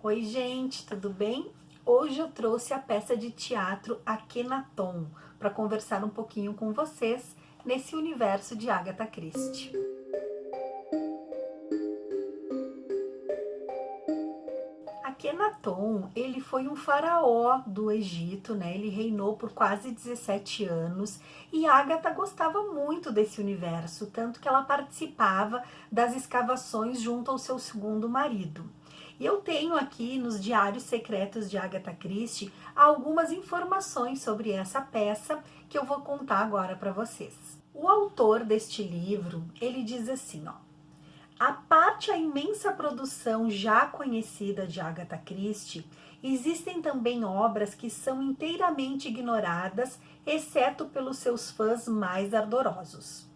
Oi, gente, tudo bem? Hoje eu trouxe a peça de teatro Akhenaton para conversar um pouquinho com vocês nesse universo de Agatha Christie. Akhenaton, ele foi um faraó do Egito, né? Ele reinou por quase 17 anos e Agatha gostava muito desse universo, tanto que ela participava das escavações junto ao seu segundo marido. E eu tenho aqui nos diários secretos de Agatha Christie algumas informações sobre essa peça que eu vou contar agora para vocês. O autor deste livro, ele diz assim, ó: à parte a imensa produção já conhecida de Agatha Christie, existem também obras que são inteiramente ignoradas, exceto pelos seus fãs mais ardorosos.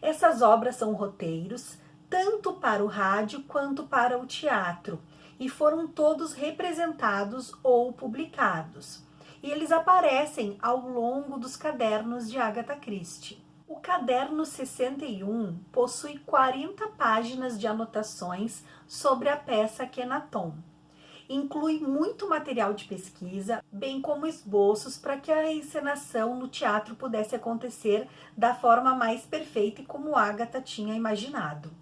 Essas obras são roteiros, tanto para o rádio quanto para o teatro, e foram todos representados ou publicados. E eles aparecem ao longo dos cadernos de Agatha Christie. O caderno 61 possui 40 páginas de anotações sobre a peça Akhenaton. Inclui muito material de pesquisa, bem como esboços para que a encenação no teatro pudesse acontecer da forma mais perfeita e como Agatha tinha imaginado.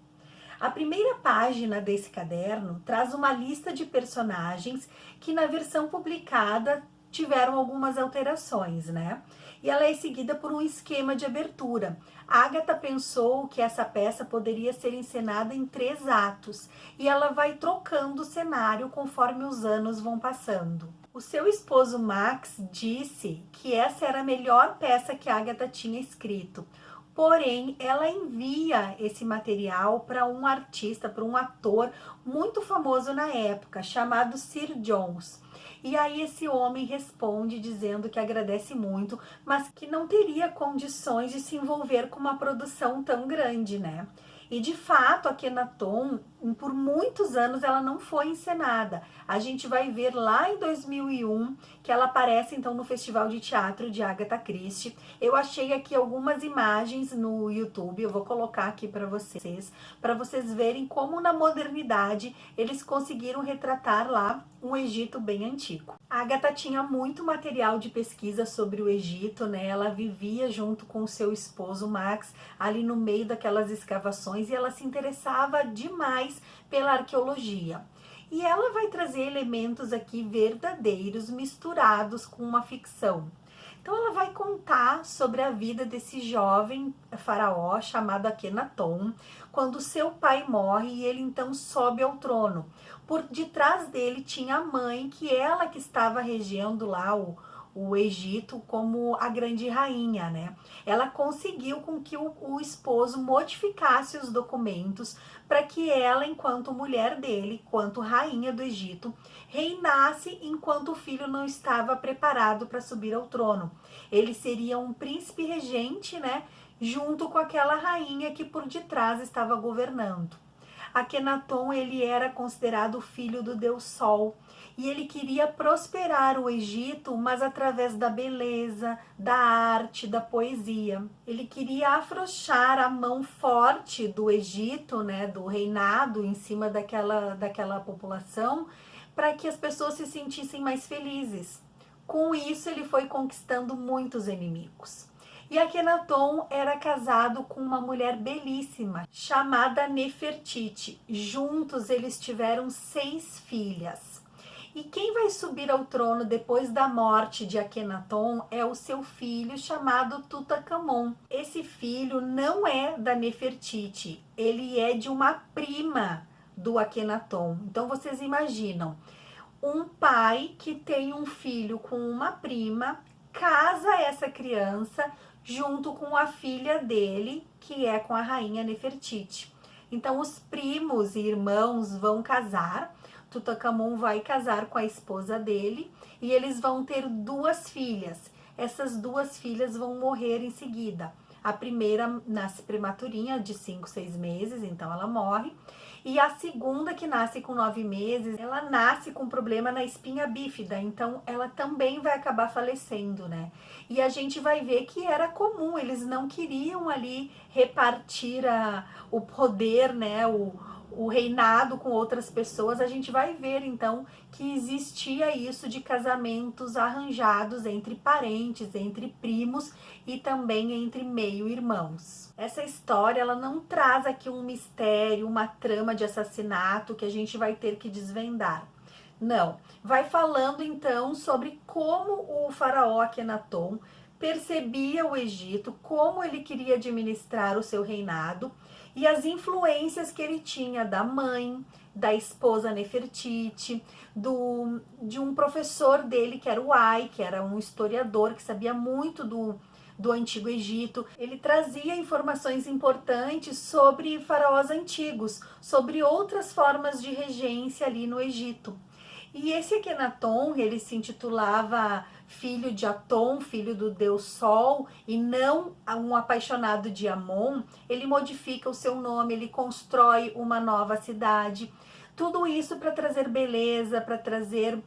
A primeira página desse caderno traz uma lista de personagens que na versão publicada tiveram algumas alterações, né? E ela é seguida por um esquema de abertura. Agatha pensou que essa peça poderia ser encenada em 3 atos e ela vai trocando o cenário conforme os anos vão passando. O seu esposo Max disse que essa era a melhor peça que Agatha tinha escrito. Porém, ela envia esse material para um artista, para um ator muito famoso na época, chamado Sir Jones. E aí esse homem responde dizendo que agradece muito, mas que não teria condições de se envolver com uma produção tão grande, né? E de fato, a Akhenaton, por muitos anos, ela não foi encenada. A gente vai ver lá em 2001 que ela aparece então no Festival de Teatro de Agatha Christie. Eu achei aqui algumas imagens no YouTube, eu vou colocar aqui para vocês verem como na modernidade eles conseguiram retratar lá um Egito bem antigo. A Agatha tinha muito material de pesquisa sobre o Egito, né? Ela vivia junto com o seu esposo Max ali no meio daquelas escavações e ela se interessava demais pela arqueologia. E ela vai trazer elementos aqui verdadeiros misturados com uma ficção. Então ela vai contar sobre a vida desse jovem faraó chamado Akhenaton, quando seu pai morre e ele então sobe ao trono. Por detrás dele tinha a mãe, que ela que estava regendo lá o Egito como a grande rainha, né? Ela conseguiu com que o esposo modificasse os documentos para que ela, enquanto mulher dele, enquanto rainha do Egito, reinasse enquanto o filho não estava preparado para subir ao trono. Ele seria um príncipe regente, né? Junto com aquela rainha que por detrás estava governando. Akhenaton, ele era considerado o filho do deus Sol e ele queria prosperar o Egito, mas através da beleza, da arte, da poesia. Ele queria afrouxar a mão forte do Egito, né, do reinado em cima daquela população, para que as pessoas se sentissem mais felizes. Com isso, ele foi conquistando muitos inimigos. E Akhenaton era casado com uma mulher belíssima, chamada Nefertiti. Juntos eles tiveram 6 filhas. E quem vai subir ao trono depois da morte de Akhenaton é o seu filho, chamado Tutankhamon. Esse filho não é da Nefertiti, ele é de uma prima do Akhenaton. Então vocês imaginam, um pai que tem um filho com uma prima, casa essa criança junto com a filha dele, que é com a rainha Nefertiti. Então os primos e irmãos vão casar, Tutankhamon vai casar com a esposa dele e eles vão ter 2 filhas. Essas 2 filhas vão morrer em seguida. A primeira nasce prematurinha, de 5, 6 meses, então ela morre. E a segunda, que nasce com 9 meses, ela nasce com problema na espinha bífida, então ela também vai acabar falecendo, né? E a gente vai ver que era comum, eles não queriam ali repartir o poder, né? o reinado com outras pessoas, a gente vai ver então que existia isso de casamentos arranjados entre parentes, entre primos e também entre meio-irmãos. Essa história ela não traz aqui um mistério, uma trama de assassinato que a gente vai ter que desvendar. Não, vai falando então sobre como o faraó Akenaton percebia o Egito, como ele queria administrar o seu reinado e as influências que ele tinha da mãe, da esposa Nefertiti, de um professor dele que era o Ai, que era um historiador que sabia muito do Antigo Egito. Ele trazia informações importantes sobre faraós antigos, sobre outras formas de regência ali no Egito. E esse Akenaton, ele se intitulava filho de Atom, filho do deus Sol, e não um apaixonado de Amon. Ele modifica o seu nome, ele constrói uma nova cidade. Tudo isso para trazer beleza, para trazer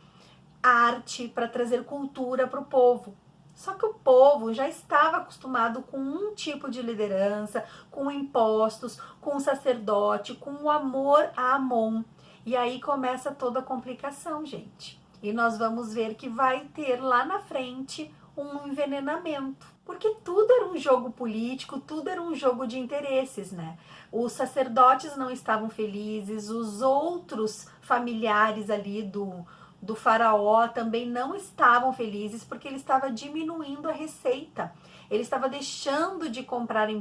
arte, para trazer cultura para o povo. Só que o povo já estava acostumado com um tipo de liderança, com impostos, com o sacerdote, com o amor a Amon. E aí começa toda a complicação, gente. E nós vamos ver que vai ter lá na frente um envenenamento. Porque tudo era um jogo político, tudo era um jogo de interesses, né? Os sacerdotes não estavam felizes, os outros familiares ali do faraó também não estavam felizes, porque ele estava diminuindo a receita. Ele estava deixando de cobrar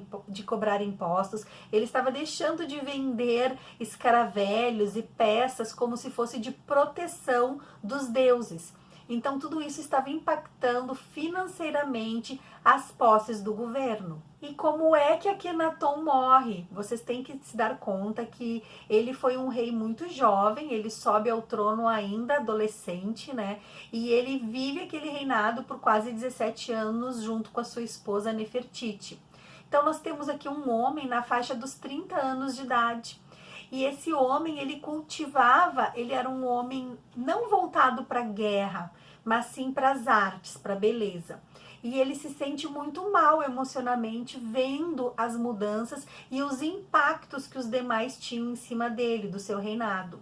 impostos, ele estava deixando de vender escaravelhos e peças como se fosse de proteção dos deuses. Então tudo isso estava impactando financeiramente as posses do governo. E como é que Akenaton morre? Vocês têm que se dar conta que ele foi um rei muito jovem, ele sobe ao trono ainda adolescente, né? E ele vive aquele reinado por quase 17 anos junto com a sua esposa Nefertiti. Então nós temos aqui um homem na faixa dos 30 anos de idade. E esse homem, ele cultivava, ele era um homem não voltado para a guerra, mas sim para as artes, para a beleza. E ele se sente muito mal emocionalmente vendo as mudanças e os impactos que os demais tinham em cima dele, do seu reinado.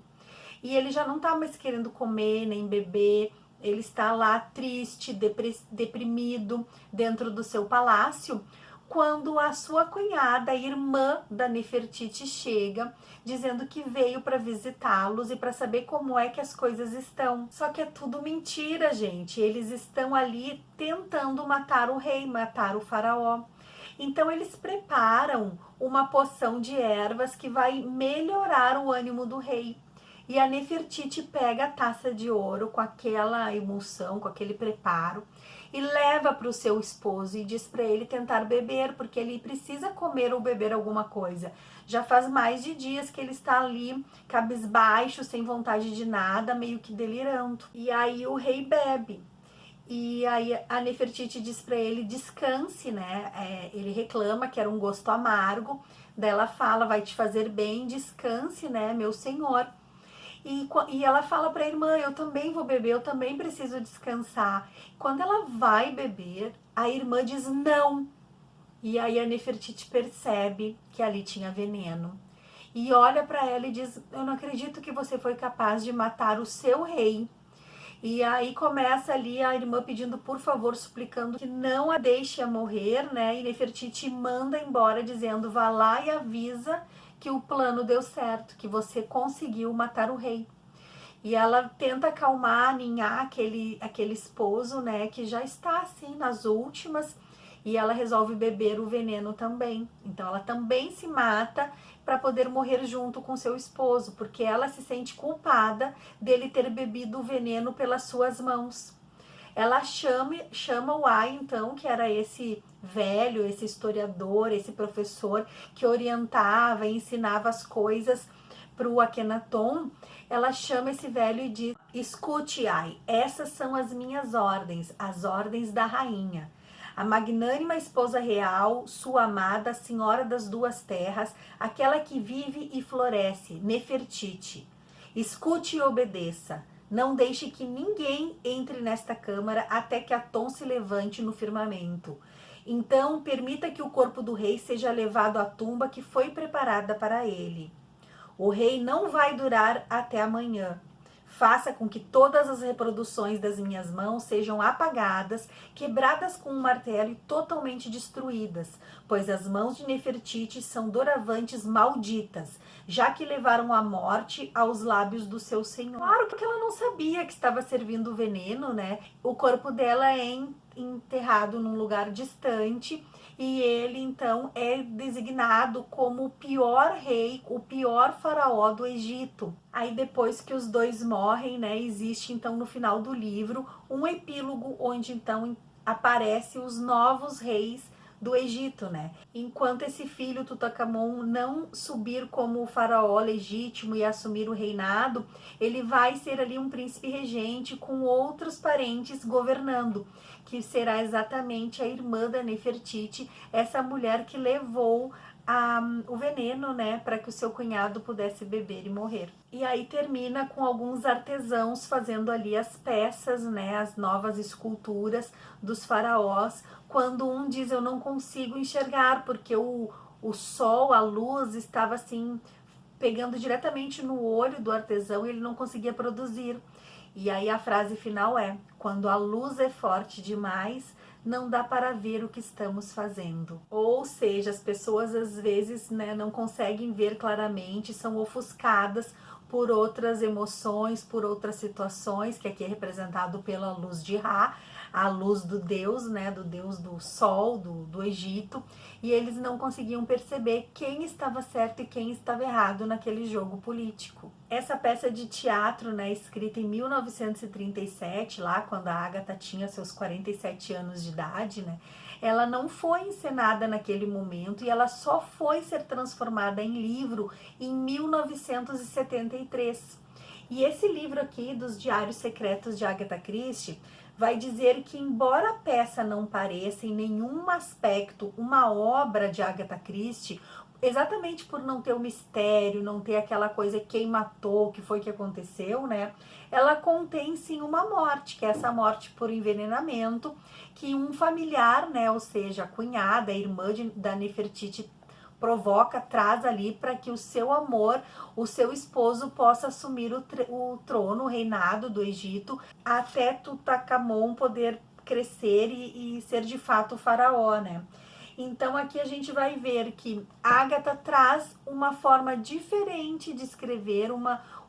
E ele já não está mais querendo comer nem beber, ele está lá triste, deprimido dentro do seu palácio, quando a sua cunhada, a irmã da Nefertiti, chega dizendo que veio para visitá-los e para saber como é que as coisas estão. Só que é tudo mentira, gente. Eles estão ali tentando matar o rei, matar o faraó. Então eles preparam uma poção de ervas que vai melhorar o ânimo do rei. E a Nefertiti pega a taça de ouro com aquela emulsão, com aquele preparo, e leva para o seu esposo e diz para ele tentar beber, porque ele precisa comer ou beber alguma coisa. Já faz mais de dias que ele está ali, cabisbaixo, sem vontade de nada, meio que delirando. E aí o rei bebe. E aí a Nefertiti diz para ele, descanse, né? Ele reclama que era um gosto amargo. Daí ela fala, vai te fazer bem, descanse, né, meu senhor. E ela fala para a irmã, eu também vou beber, eu também preciso descansar. Quando ela vai beber, a irmã diz não. E aí a Nefertiti percebe que ali tinha veneno. E olha para ela e diz, eu não acredito que você foi capaz de matar o seu rei. E aí começa ali a irmã pedindo por favor, suplicando que não a deixe morrer, né? E Nefertiti manda embora dizendo, vá lá e avisa que o plano deu certo, que você conseguiu matar o rei. E ela tenta acalmar, aninhar aquele esposo, né, que já está assim nas últimas, e ela resolve beber o veneno também. Então ela também se mata para poder morrer junto com seu esposo, porque ela se sente culpada dele ter bebido o veneno pelas suas mãos. Ela chama o Ai, então, que era esse velho, esse historiador, esse professor que orientava, ensinava as coisas para o Akenaton. Ela chama esse velho e diz, escute, Ai, essas são as minhas ordens, as ordens da rainha. A magnânima esposa real, sua amada, senhora das duas terras, aquela que vive e floresce, Nefertiti. Escute e obedeça. Não deixe que ninguém entre nesta câmara até que Atom se levante no firmamento. Então, permita que o corpo do rei seja levado à tumba que foi preparada para ele. O rei não vai durar até amanhã. Faça com que todas as reproduções das minhas mãos sejam apagadas, quebradas com um martelo e totalmente destruídas, pois as mãos de Nefertiti são doravantes malditas, já que levaram a morte aos lábios do seu senhor. Claro, porque ela não sabia que estava servindo o veneno, né? O corpo dela é enterrado num lugar distante e ele então é designado como o pior rei, o pior faraó do Egito. Aí depois que os dois morrem, né, existe então no final do livro um epílogo onde então aparece os novos reis do Egito, né? Enquanto esse filho Tutankhamon não subir como o faraó legítimo e assumir o reinado, ele vai ser ali um príncipe regente com outros parentes governando, que será exatamente a irmã da Nefertiti, essa mulher que levou o veneno, né, para que o seu cunhado pudesse beber e morrer. E aí termina com alguns artesãos fazendo ali as peças, né, as novas esculturas dos faraós, quando um diz: eu não consigo enxergar, porque o sol, a luz estava assim, pegando diretamente no olho do artesão e ele não conseguia produzir. E aí a frase final é: quando a luz é forte demais, não dá para ver o que estamos fazendo. Ou seja, as pessoas às vezes, né, não conseguem ver claramente, são ofuscadas por outras emoções, por outras situações, que aqui é representado pela luz de Ra, a luz do deus, né, do deus do sol, do Egito, e eles não conseguiam perceber quem estava certo e quem estava errado naquele jogo político. Essa peça de teatro, né, escrita em 1937, lá quando a Agatha tinha seus 47 anos de idade, né, ela não foi encenada naquele momento e ela só foi ser transformada em livro em 1973. E esse livro aqui, dos Diários Secretos de Agatha Christie, vai dizer que, embora a peça não pareça em nenhum aspecto uma obra de Agatha Christie, exatamente por não ter o mistério, não ter aquela coisa quem matou, o que foi que aconteceu, né? Ela contém sim uma morte, que é essa morte por envenenamento, que um familiar, né, ou seja, a cunhada, a irmã da Nefertiti, provoca, traz ali para que o seu amor, o seu esposo, possa assumir o trono, o reinado do Egito, até Tutankhamon poder crescer e ser de fato o faraó, né? Então aqui a gente vai ver que Agatha traz uma forma diferente de escrever,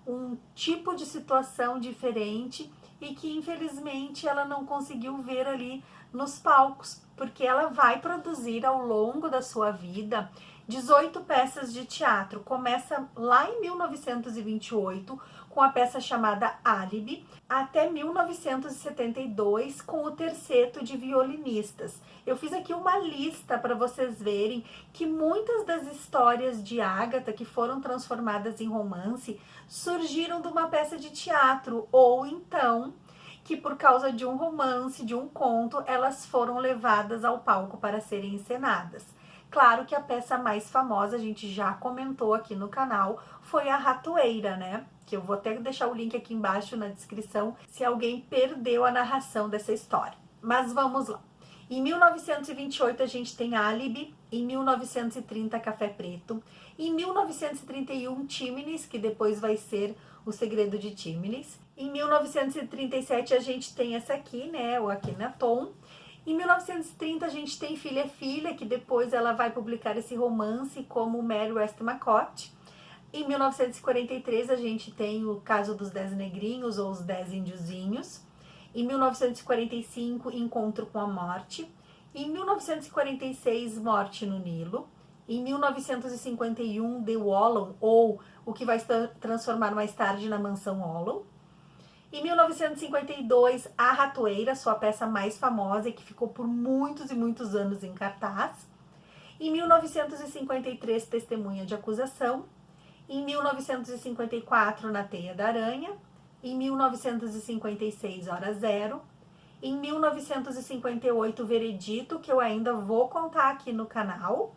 um tipo de situação diferente e que infelizmente ela não conseguiu ver ali nos palcos, porque ela vai produzir ao longo da sua vida 18 peças de teatro. Começa lá em 1928 com a peça chamada Álibi, até 1972 com o Terceto de Violinistas. Eu fiz aqui uma lista para vocês verem que muitas das histórias de Agatha que foram transformadas em romance surgiram de uma peça de teatro, ou então que por causa de um romance, de um conto, elas foram levadas ao palco para serem encenadas. Claro que a peça mais famosa, a gente já comentou aqui no canal, foi a Ratoeira, né? Que eu vou até deixar o link aqui embaixo na descrição se alguém perdeu a narração dessa história. Mas vamos lá. Em 1928 a gente tem Álibi, em 1930 Café Preto, em 1931 Tímenes, que depois vai ser O Segredo de Tímenes. Em 1937 a gente tem essa aqui, né, o Akhenaton. Em 1930 a gente tem Filha é Filha, que depois ela vai publicar esse romance como Mary Westmacott. Em 1943 a gente tem o Caso dos 10 Negrinhos ou Os 10 Índiozinhos. Em 1945, Encontro com a Morte. Em 1946, Morte no Nilo. Em 1951, The Wallow, ou o que vai se transformar mais tarde na Mansão Wallow. Em 1952, A Ratoeira, sua peça mais famosa e que ficou por muitos e muitos anos em cartaz. Em 1953, Testemunha de Acusação. Em 1954, Na Teia da Aranha. Em 1956, Hora Zero. Em 1958, Veredito, que eu ainda vou contar aqui no canal.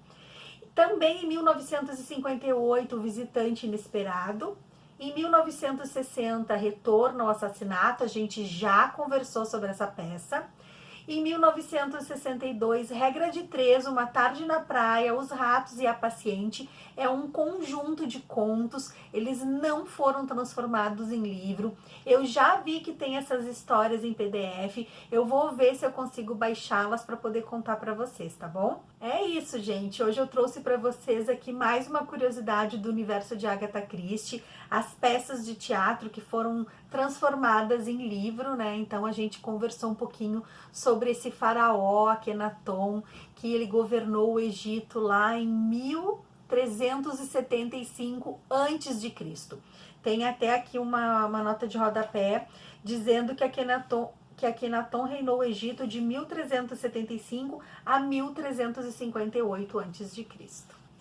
Também em 1958, O Visitante Inesperado. Em 1960, Retorno ao Assassinato, a gente já conversou sobre essa peça. Em 1962, Regra de Três, Uma Tarde na Praia, Os Ratos e a Paciente é um conjunto de contos, eles não foram transformados em livro. Eu já vi que tem essas histórias em PDF, eu vou ver se eu consigo baixá-las para poder contar para vocês, tá bom? É isso, gente. Hoje eu trouxe para vocês aqui mais uma curiosidade do universo de Agatha Christie, as peças de teatro que foram transformadas em livro, né? Então a gente conversou um pouquinho sobre esse faraó Akenaton, que ele governou o Egito lá em 1375 a.C. Tem até aqui uma nota de rodapé dizendo que Akenaton reinou o Egito de 1375 a 1358 a.C.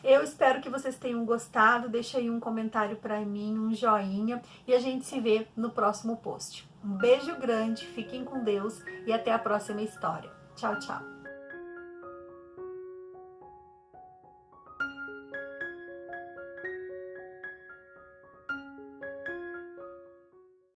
Eu espero que vocês tenham gostado. Deixa aí um comentário para mim, um joinha, e a gente se vê no próximo post. Um beijo grande, fiquem com Deus e até a próxima história. Tchau, tchau!